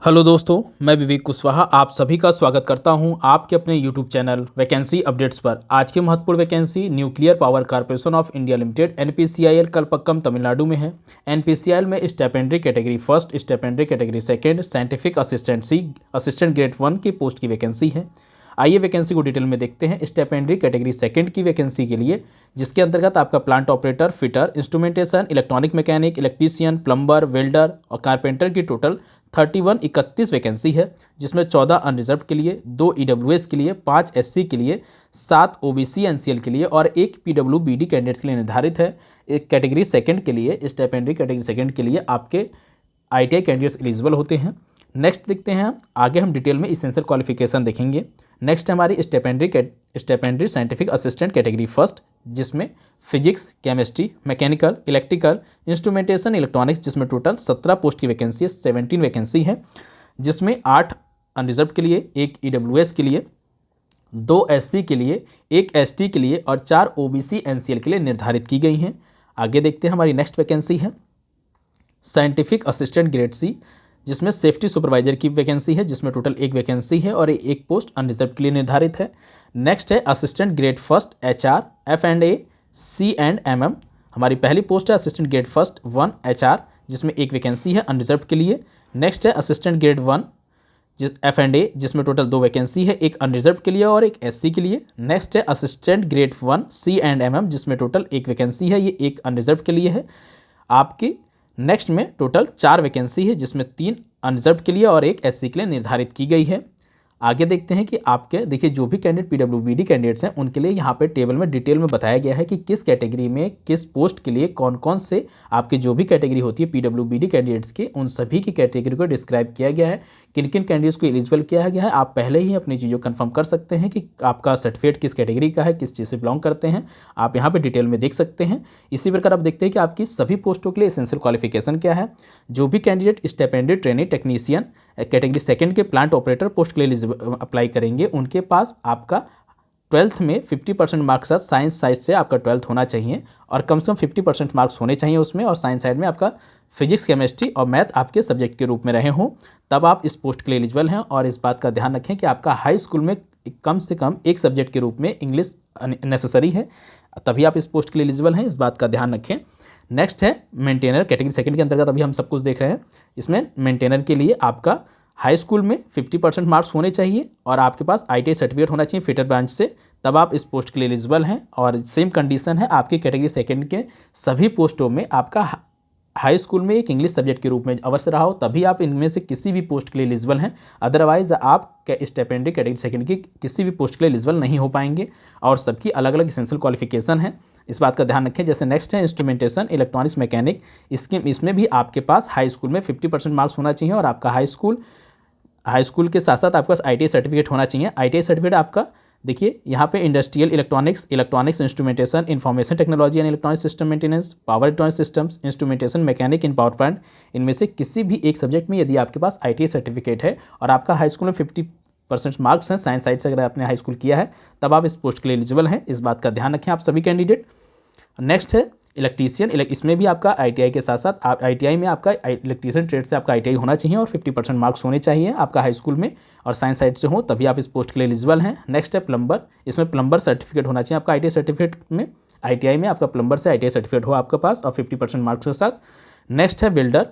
Hello दोस्तों, मैं विवेक कुशवाहा आप सभी का स्वागत करता हूं आपके अपने यूट्यूब चैनल वैकेंसी अपडेट्स पर। आज की महत्वपूर्ण vacancy nuclear power corporation of India limited NPCIL Kalpakkam Tamil Nadu है। एनपीसीआईएल में stipendiary category first, stipendiary category second, scientific assistant C, assistant grade 1 की पोस्ट की वैकेंसी है। आइए वैकेंसी को डिटेल में देखते हैं। स्टेपेंड्री कैटेगरी सेकंड की वैकेंसी के लिए, जिसके अंतर्गत आपका plant operator, fitter, instrumentation, electronic mechanic, electrician, plumber, welder और कारपेंटर की टोटल 31 वैकेंसी है, जिसमें 14 अनरिजर्व के लिए, 2 ईडब्ल्यूएस के लिए, 5 एससी के लिए, 7 ओबीसी एनसीएल के लिए और 1 पीडब्ल्यूबीडी कैंडिडेट्स के लिए निर्धारित है। एक कैटेगरी सेकंड के लिए, स्टेपेंड्री कैटेगरी सेकंड के लिए आपके आईटीआई कैंडिडेट्स एलिजिबल होते हैं। नेक्स्ट देखते हैं, आगे हम डिटेल में इसेंशियल क्वालिफिकेशन देखेंगे। नेक्स्ट हमारी स्टेपेंड्री साइंटिफिक असिस्टेंट कैटेगरी फर्स्ट, जिसमें physics, chemistry, mechanical, electrical, instrumentation, electronics, जिसमें टोटल 17 पोस्ट की वैकेंसी है, 17 वैकेंसी है, जिसमें 8 अनरिजर्व के लिए, 1 ईडब्ल्यूएस के लिए, 2 एससी के लिए, 1 एसटी के लिए और 4 ओबीसी एनसीएल के लिए निर्धारित की गई हैं। आगे देखते हैं, हमारी नेक्स्ट वैकेंसी है साइंटिफिक असिस्टेंट ग्रेड सी, जिसमें सेफ्टी सुपरवाइजर की वैकेंसी है, जिसमें टोटल 1 वैकेंसी है और 1 पोस्ट अनरिजर्व के लिए निर्धारित है। नेक्स्ट है assistant grade first HR F&A C&MM, हमारी पहली पोस्ट है असिस्टेंट ग्रेड फर्स्ट 1 एचआर, जिसमें 1 वैकेंसी है अनरिजर्व के लिए। नेक्स्ट है असिस्टेंट ग्रेड 1 F&A, जिसमें टोटल 2 वैकेंसी है, 1 अनरिजर्व के लिए और 1 एससी के लिए। नेक्स्ट है असिस्टेंट ग्रेड 1 C&MM, जिसमें टोटल 1 वैकेंसी है, ये 1 अनरिजर्व के लिए है आपकी। नेक्स्ट में टोटल 4 वैकेंसी है, जिसमें 3 अनरिजर्व के लिए और 1 एससी के लिए निर्धारित की गई है। आगे देखते हैं कि आपके देखिए जो भी कैंडिडेट पीडब्ल्यूबीडी कैंडिडेट्स हैं उनके लिए यहाँ पे टेबल में डिटेल में बताया गया है कि किस कैटेगरी में किस पोस्ट के लिए कौन कौन से आपके जो भी कैटेगरी होती है पीडब्ल्यूबीडी कैंडिडेट्स की, उन सभी की कैटेगरी को डिस्क्राइब किया गया है, किन किन कैंडिडेट्स को एलिजिबल किया गया है। आप पहले ही अपनी चीज़ों को कन्फर्म कर सकते हैं कि आपका सर्टिफिकेट किस कैटेगरी का है, किस चीज़ से बिलोंग करते हैं, आप यहाँ पर डिटेल में देख सकते हैं। इसी प्रकार आप देखते हैं कि आपकी सभी पोस्टों के लिए एसेंशियल क्वालिफिकेशन क्या है। जो भी candidate stipendiary trainee technician category second के प्लांट ऑपरेटर पोस्ट के लिए अप्लाई करेंगे, उनके पास आपका 12th में 50% मार्क्स साथ साइंस साइड से आपका 12th होना चाहिए और कम से कम 50% मार्क्स होने चाहिए उसमें, और साइंस साइड में आपका फिजिक्स, केमिस्ट्री और मैथ आपके सब्जेक्ट के रूप में रहे हों, तब आप इस पोस्ट के लिए एलिजिबल हैं। और इस बात का ध्यान रखें कि आपका हाई स्कूल में कम से कम एक सब्जेक्ट के रूप में इंग्लिश नेसेसरी है, तभी आप इस पोस्ट के लिए एलिजिबल हैं, इस बात का ध्यान रखें। नेक्स्ट है मेंटेनर कैटेगरी सेकंड के अंतर्गत अभी हम सब कुछ देख रहे हैं। इसमें मेंटेनर के लिए आपका हाई स्कूल में 50% मार्क्स होने चाहिए और आपके पास आईटीआई सर्टिफिकेट होना चाहिए फिटर ब्रांच से, तब आप इस पोस्ट के लिए एलिजिबल हैं। और सेम कंडीशन है आपकी कैटेगरी सेकंड के सभी पोस्टों में आपका हाई स्कूल में एक इंग्लिश सब्जेक्ट के रूप में अवश्य रहा हो, तभी आप इनमें से किसी भी पोस्ट के लिए एलिजिबल हैं। अदरवाइज आप स्टेपेंड्री कैटेगरी सेकंड की किसी भी पोस्ट के लिए एलिजिबल नहीं हो पाएंगे और सबकी अलग अलग एसेंशियल क्वालिफिकेशन है, इस बात का ध्यान रखें। जैसे नेक्स्ट है इंस्ट्रूमेंटेशन, इलेक्ट्रॉनिक्स, मैकेनिक, इसमें भी आपके पास हाई स्कूल में 50% मार्क्स होना चाहिए और आपका हाई स्कूल के साथ साथ आपके पास आईटीआई सर्टिफिकेट होना चाहिए। आईटीआई सर्टिफिकेट आपका देखिए यहाँ पे industrial electronics instrumentation, information technology and electronic system maintenance, power electronic systems, instrumentation, mechanic in power plant, इनमें से किसी भी एक सब्जेक्ट में यदि आपके पास आईटीआई सर्टिफिकेट है और आपका हाई स्कूल में 50% मार्क्स हैं साइंस साइड से, अगर आपने हाई स्कूल किया है, तब आप इस पोस्ट के लिए एलिजिबल हैं, इस बात का ध्यान रखें आप सभी कैंडिडेट। नेक्स्ट है इलेक्ट्रीशियन, इसमें भी आपका आईटीआई के साथ साथ आईटीआई में आपका इलेक्ट्रीशियन ट्रेड से आपका आईटीआई होना चाहिए और 50% मार्क्स होने चाहिए आपका हाई स्कूल में और साइंस साइड से हो, तभी आप इस पोस्ट के लिए एलिजिबल हैं। नेक्स्ट है प्लम्बर, इसमें प्लम्बर सर्टिफिकेट होना चाहिए आपका आईटीआई सर्टिफिकेट में, आईटीआई में आपका प्लम्बर से आईटीआई सर्टिफिकेट हो आपके पास और 50% मार्क्स के साथ। नेक्स्ट है वेल्डर,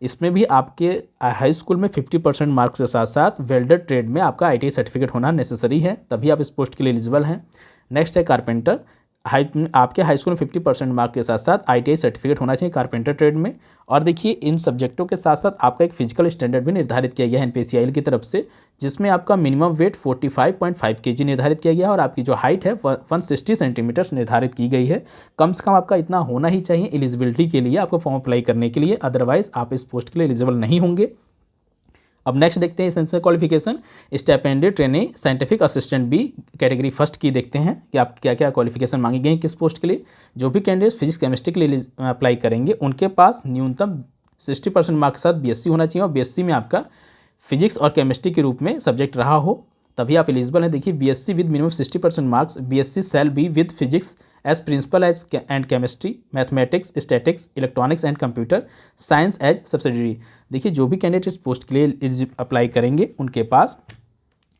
इसमें भी आपके हाई स्कूल में 50% मार्क्स के साथ साथ वेल्डर ट्रेड में आपका आईटीआई सर्टिफिकेट होना नेसेसरी है, तभी आप इस पोस्ट के लिए एलिजिबल हैं। नेक्स्ट है कारपेंटर, आपके हाई स्कूल में 50% मार्क के साथ साथ आईटीआई सर्टिफिकेट होना चाहिए कारपेंटर ट्रेड में। और देखिए इन सब्जेक्टों के साथ साथ आपका एक फिजिकल स्टैंडर्ड भी निर्धारित किया गया है एनपीसीआईएल की तरफ से, जिसमें आपका मिनिमम वेट 45.5 kg निर्धारित किया गया है और आपकी जो हाइट है 160 सेंटीमीटर निर्धारित की गई है। कम से कम आपका इतना होना ही चाहिए एलिजिबिलिटी के लिए, आपको फॉर्म अप्लाई करने के लिए, अदरवाइज आप इस पोस्ट के लिए एलिजिबल नहीं होंगे। अब नेक्स्ट देखते हैं essential qualification stipendiary trainee scientific assistant B category first की देखते हैं कि आप क्या क्या क्वालिफिकेशन मांगी गई हैं किस पोस्ट के लिए। जो भी कैंडिडेट फिजिक्स केमिस्ट्री के लिए अप्लाई करेंगे उनके पास न्यूनतम 60% मार्क्स के साथ बीएससी होना चाहिए और बीएससी में आपका फिजिक्स और केमिस्ट्री के रूप में सब्जेक्ट रहा हो, तभी आप एलिजिबल हैं। देखिए BSc with minimum 60% marks, BSc cell B with physics as principal as and chemistry, mathematics, statistics, electronics and computer science as subsidiary. देखिए जो भी कैंडिडेट इस पोस्ट के लिए अप्लाई करेंगे उनके पास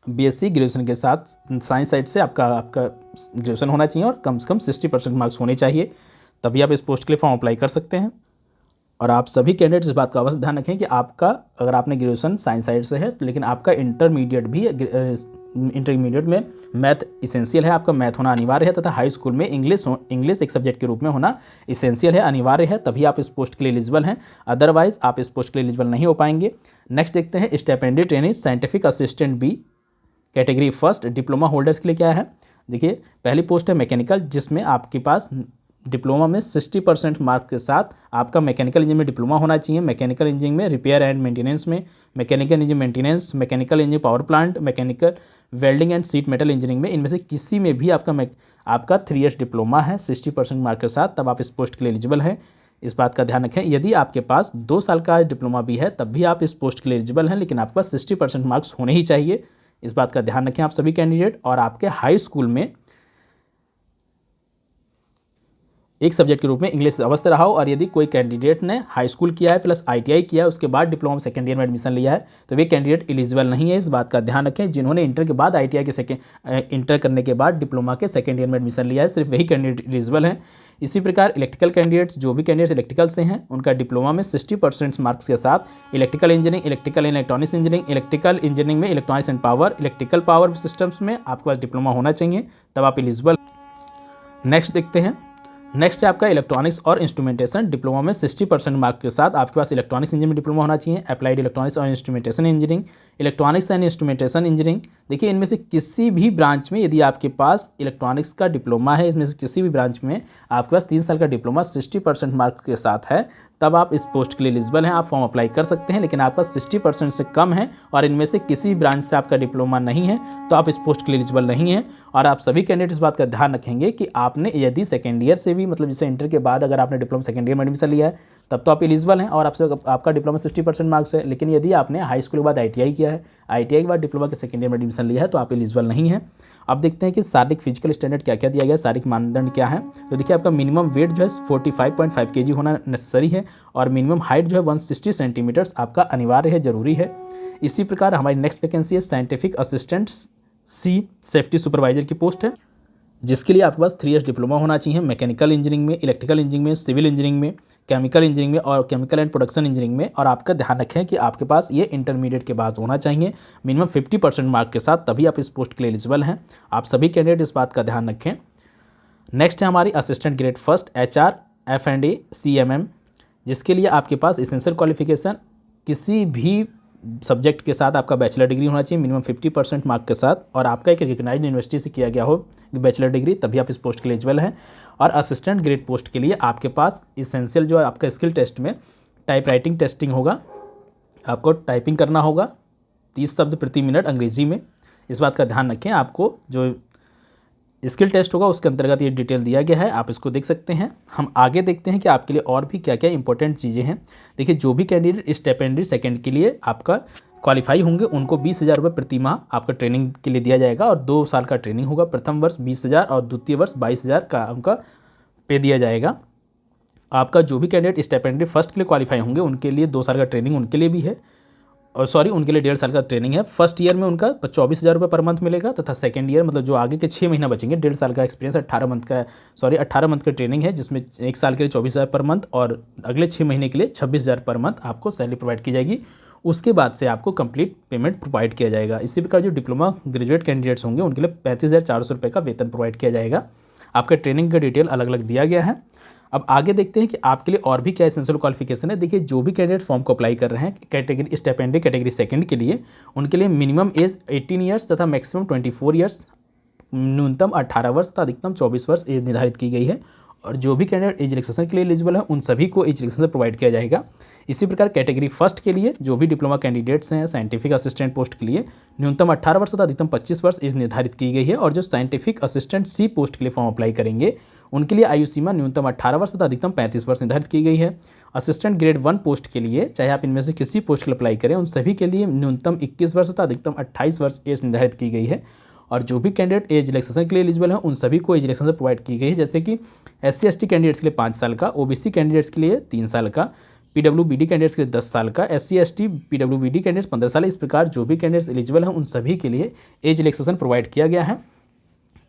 बीएससी ग्रेजुएशन के साथ साइंस साइड से आपका ग्रेजुएशन होना चाहिए और कम से कम 60% मार्क्स होने चाहिए, तभी आप इस पोस्ट के लिए फॉर्म अप्लाई कर सकते हैं। और आप सभी कैंडिडेट्स इस बात का अवश्य ध्यान रखें कि आपका अगर आपने ग्रेजुएशन साइंस साइड से है तो लेकिन आपका इंटरमीडिएट में मैथ इसेंशियल है, आपका मैथ होना अनिवार्य है तथा हाई स्कूल में इंग्लिश एक सब्जेक्ट के रूप में होना इसेंशियल है, अनिवार्य है, तभी आप इस पोस्ट के लिए एलिजिबल हैं, अदरवाइज आप इस पोस्ट के लिए एलिजिबल नहीं हो पाएंगे। नेक्स्ट देखते हैं stipendiary training scientific assistant B category first diploma holders के लिए क्या है। देखिए पहली पोस्ट है मैकेनिकल, जिसमें आपके पास डिप्लोमा में 60% मार्क के साथ आपका मैकेनिकल इंजीनियरिंग में डिप्लोमा होना चाहिए। मैकेनिकल इंजीनियरिंग में रिपेयर एंड मेंटेनेंस में, mechanical engineering maintenance, mechanical engineering power plant, mechanical welding and seat metal engineering में, इनमें से किसी में भी आपका 3 ईयर्स डिप्लोमा है 60% मार्क के साथ, तब आप इस पोस्ट के लिए एलिजिबल हैं। इस बात का ध्यान रखें। यदि आपके पास 2 साल का डिप्लोमा भी है तब भी आप इस पोस्ट के लिए एलिजिबल हैं, लेकिन आपके पास 60% मार्क्स होने ही चाहिए। इस बात का ध्यान रखें आप सभी कैंडिडेट। और आपके हाई स्कूल में एक सब्जेक्ट के रूप में इंग्लिश अवश्य रहा हो, और यदि कोई कैंडिडेट ने हाई स्कूल किया है प्लस आईटीआई किया है उसके बाद डिप्लोमा सेकंड ईयर में एडमिशन लिया है तो वे कैंडिडेट एलिजिबल नहीं है। इस बात का ध्यान रखें। जिन्होंने इंटर के बाद आईटीआई के इंटर करने के बाद डिप्लोमा के सेकंड ईयर में एडमिशन लिया है सिर्फ वही कैंडिडेट एलिजिबल हैं। इसी प्रकार इलेक्ट्रिकल कैंडिडेट्स, जो भी कैंडिडेट्स इलेक्ट्रिकल से हैं उनका डिप्लोमा में 60% मार्क्स के साथ electrical engineering, electrical and electronics engineering, electrical engineering में electronics and power, electrical power systems में आपके पास डिप्लोमा होना चाहिए, तब आप एलिजिबल। नेक्स्ट देखते हैं। नेक्स्ट है आपका इलेक्ट्रॉनिक्स और इंस्ट्रूमेंटेशन डिप्लोमा में 60% मार्क के साथ आपके पास इलेक्ट्रॉनिक्स इंजीनियरिंग में डिप्लोमा होना चाहिए। अप्लाइड इलेक्ट्रॉनिक्स और instrumentation engineering, electronics and instrumentation engineering. देखिए इनमें से किसी भी ब्रांच में यदि आपके पास इलेक्ट्रॉनिक्स का डिप्लोमा है, इसमें से किसी भी ब्रांच में आपके पास 3 साल का डिप्लोमा 60% मार्क के साथ है, तब आप इस पोस्ट के लिए एलिजिबल हैं, आप फॉर्म अप्लाई कर सकते हैं। लेकिन आपका 60% से कम है और इनमें से किसी ब्रांच से आपका डिप्लोमा नहीं है तो आप इस पोस्ट के लिए एलिजिबल नहीं है। और आप सभी कैंडिडेट इस बात का ध्यान रखेंगे कि आपने यदि सेकेंड ईयर से भी, मतलब जैसे इंटर के बाद अगर आपने डिप्लोमा सेकेंड ईयर में एडमिशन लिया है तब तो आप एलिजिबल हैं और आपका डिप्लोमा 60% मार्क्स है। लेकिन यदि आपने हाई स्कूल के बाद आईटीआई किया है, आईटीआई के बाद डिप्लोमा के सेकेंड ईयर में एडमिशन लिया है तो आप एलिजिबल नहीं है। अब देखते हैं कि शारीरिक फिजिकल स्टैंडर्ड क्या क्या दिया गया है, शारीरिक मानदंड क्या है। तो देखिए आपका मिनिमम वेट जो है 45.5 kg होना नेसेसरी है और मिनिमम हाइट जो है 160 सेंटीमीटर्स आपका अनिवार्य है, जरूरी है। इसी प्रकार हमारी नेक्स्ट वैकेंसी है scientific assistant C safety supervisor की पोस्ट है, जिसके लिए आपके पास 3 ईयर्स डिप्लोमा होना चाहिए मैकेनिकल इंजीनियरिंग में, इलेक्ट्रिकल इंजीनियरिंग में, सिविल इंजीनियरिंग में, केमिकल इंजीनियरिंग में और केमिकल एंड प्रोडक्शन इंजीनियरिंग में। और आपका ध्यान रखें कि आपके पास ये इंटरमीडिएट के बाद होना चाहिए मिनिमम 50% मार्क के साथ, तभी आप इस पोस्ट के लिए एलिजिबल हैं। आप सभी कैंडिडेट इस बात का ध्यान रखें। नेक्स्ट है हमारी assistant grade first HR F&A CMM, जिसके लिए आपके पास एसेंशियल क्वालिफिकेशन किसी भी सब्जेक्ट के साथ आपका बैचलर डिग्री होना चाहिए मिनिमम 50% मार्क के साथ, और आपका एक रिकग्नाइज्ड यूनिवर्सिटी से किया गया हो बैचलर डिग्री, तभी आप इस पोस्ट के लिए एलिजिबल हैं। और असिस्टेंट ग्रेड पोस्ट के लिए आपके पास एसेंशियल जो है आपका स्किल टेस्ट में टाइप राइटिंग टेस्टिंग होगा, आपको टाइपिंग करना होगा 30 शब्द प्रति मिनट अंग्रेजी में। इस बात का ध्यान रखें। आपको जो स्किल टेस्ट होगा उसके अंतर्गत ये डिटेल दिया गया है, आप इसको देख सकते हैं। हम आगे देखते हैं कि आपके लिए और भी क्या क्या इंपॉर्टेंट चीज़ें हैं। देखिए जो भी कैंडिडेट स्टिपेंडी सेकंड के लिए आपका क्वालिफाई होंगे उनको 20,000 रुपये प्रति माह आपका ट्रेनिंग के लिए दिया जाएगा और 2 साल का ट्रेनिंग होगा। प्रथम वर्ष 20,000 और द्वितीय वर्ष 22,000 का उनका पे दिया जाएगा। आपका जो भी कैंडिडेट स्टिपेंडी फर्स्ट के लिए क्वालिफाई होंगे उनके लिए 2 साल का ट्रेनिंग उनके लिए भी है, और उनके लिए 1.5 साल का ट्रेनिंग है। फर्स्ट ईयर में उनका 24,000 रुपये पर मंथ मिलेगा तथा सेकंड ईयर मतलब जो आगे के 6 महीना बचेंगे 1.5 साल का एक्सपीरियंस 18 मंथ का ट्रेनिंग है, जिसमें 1 साल के लिए 24,000 पर मंथ और अगले 6 महीने के लिए 26,000 पर मंथ आपको सैलरी प्रोवाइड की जाएगी। उसके बाद से आपको कंप्लीट पेमेंट प्रोवाइड किया जाएगा। इसी प्रकार जो डिप्लोमा ग्रेजुएट कैंडिडेट्स होंगे उनके लिए 35,400 रुपये का वेतन प्रोवाइड किया जाएगा। आपका ट्रेनिंग का डिटेल अलग अलग दिया गया है। अब आगे देखते हैं कि आपके लिए और भी क्या एसेंशियल क्वालिफिकेशन है। देखिए जो भी कैंडिडेट फॉर्म को अप्लाई कर रहे हैं कैटेगरी स्टिपेंडी कैटेगरी सेकंड के लिए, उनके लिए मिनिमम एज 18 ईयर्स तथा मैक्सिमम 24 ईयर्स, न्यूनतम 18 वर्ष तथा अधिकतम 24 वर्ष एज निर्धारित की गई है। और जो भी कैंडिडेट एज रिलैक्सेशन के लिए एलिजिबल है उन सभी को एज रिलैक्सेशन प्रोवाइड किया जाएगा। इसी प्रकार कैटेगरी फर्स्ट के लिए जो भी डिप्लोमा कैंडिडेट्स हैं साइंटिफिक असिस्टेंट पोस्ट के लिए न्यूनतम 18 वर्ष तथा अधिकतम 25 वर्ष एज निर्धारित की गई है। और जो साइंटिफिक असिस्टेंट सी पोस्ट के लिए फॉर्म अप्लाई करेंगे उनके लिए आयु सीमा न्यूनतम 18 वर्ष तथा अधिकतम 35 वर्ष निर्धारित की गई है। असिस्टेंट ग्रेड 1 पोस्ट के लिए चाहे आप इनमें से किसी पोस्ट के लिए अप्लाई करें उन सभी के लिए न्यूनतम 21 वर्ष तथा अधिकतम 28 वर्ष एज निर्धारित की गई है। और जो भी कैंडिडेट एज रिलैक्सेशन के लिए एलिजिबल हैं उन सभी को एज रिलैक्सेशन प्रोवाइड की गई है, जैसे कि SC/ST कैंडिडेट्स के लिए 5 साल का, OBC कैंडिडेट्स के लिए 3 साल का, PWBD कैंडिडेट्स के लिए 10 साल का, SC/ST PWBD कैंडिडेट्स 15 साल। इस प्रकार जो भी कैंडिडेट्स एलिजिबल हैं उन सभी के लिए एज रिलैक्सेशन प्रोवाइड किया गया है।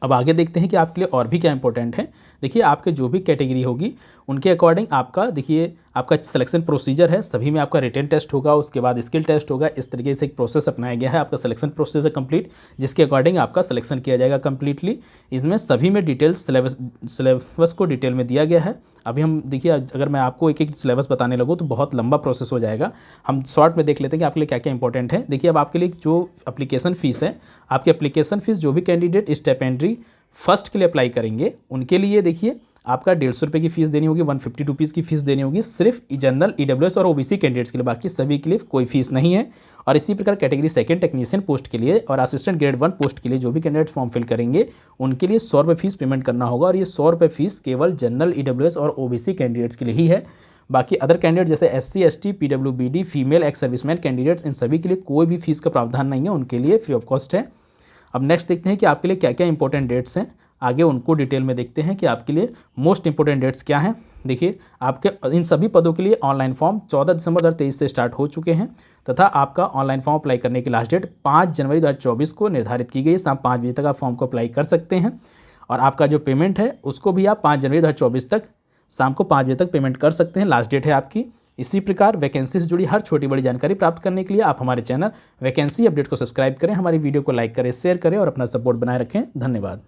अब आगे देखते हैं कि आपके लिए और भी क्या इंपॉर्टेंट है। देखिए आपके जो भी कैटेगरी होगी उनके अकॉर्डिंग आपका देखिए आपका सिलेक्शन प्रोसीजर है, सभी में आपका रिटन टेस्ट होगा, उसके बाद स्किल टेस्ट होगा। इस तरीके से एक प्रोसेस अपनाया गया है आपका सिलेक्शन प्रोसेस कंप्लीट, जिसके अकॉर्डिंग आपका सिलेक्शन किया जाएगा कंप्लीटली। इसमें सभी में डिटेल्स सिलेबस को डिटेल में दिया गया है। अभी हम देखिए अगर मैं आपको एक एक सिलेबस बताने लगूँ तो बहुत लंबा प्रोसेस हो जाएगा, हम शॉर्ट में देख लेते हैं कि आपके लिए क्या क्या इंपॉर्टेंट है। देखिए अब आपके लिए जो एप्लीकेशन फ़ीस है, आपकी एप्लीकेशन फ़ीस जो भी कैंडिडेट स्टिपेंडरी फर्स्ट के लिए अप्लाई करेंगे उनके लिए देखिए आपका 150 रुपये की फ़ीस देनी होगी, 150 रुपीज़ की फ़ीस देनी होगी सिर्फ जनरल, EWS और OBC कैंडिडेट्स के लिए, बाकी सभी के लिए कोई फीस नहीं है। और इसी प्रकार कैटेगरी सेकंड टेक्नीशियन पोस्ट के लिए और असिस्टेंट ग्रेड 1 पोस्ट के लिए जो भी कैंडिडेट फॉर्म फिल करेंगे उनके लिए 100 रुपये फीस पेमेंट करना होगा, और ये 100 रुपये फीस केवल जनरल, EWS और OBC कैंडिडेट्स के लिए ही है। बाकी अदर कैंडिडेट जैसे SC/ST PWBD female ex serviceman candidates, इन सभी के लिए कोई भी फीस का प्रावधान नहीं है, उनके लिए फ्री ऑफ कॉस्ट है। अब नेक्स्ट देखते हैं कि आपके लिए क्या क्या इंपॉर्टेंट डेट्स हैं, आगे उनको डिटेल में देखते हैं कि आपके लिए मोस्ट इंपॉर्टेंट डेट्स क्या हैं। देखिए आपके इन सभी पदों के लिए ऑनलाइन फॉर्म 14 दिसंबर 2023 से स्टार्ट हो चुके हैं, तथा आपका ऑनलाइन फॉर्म अप्लाई करने की लास्ट डेट 5 जनवरी 2024 को निर्धारित की गई है। शाम 5 बजे तक आप फॉर्म को अप्लाई कर सकते हैं, और आपका जो पेमेंट है उसको भी आप 5 जनवरी 2024 तक शाम को 5 बजे तक पेमेंट कर सकते हैं, लास्ट डेट है आपकी। इसी प्रकार वैकेंसी से जुड़ी हर छोटी बड़ी जानकारी प्राप्त करने के लिए आप हमारे चैनल वैकेंसी अपडेट को सब्सक्राइब करें, हमारी वीडियो को लाइक करें, शेयर करें और अपना सपोर्ट बनाए रखें। धन्यवाद।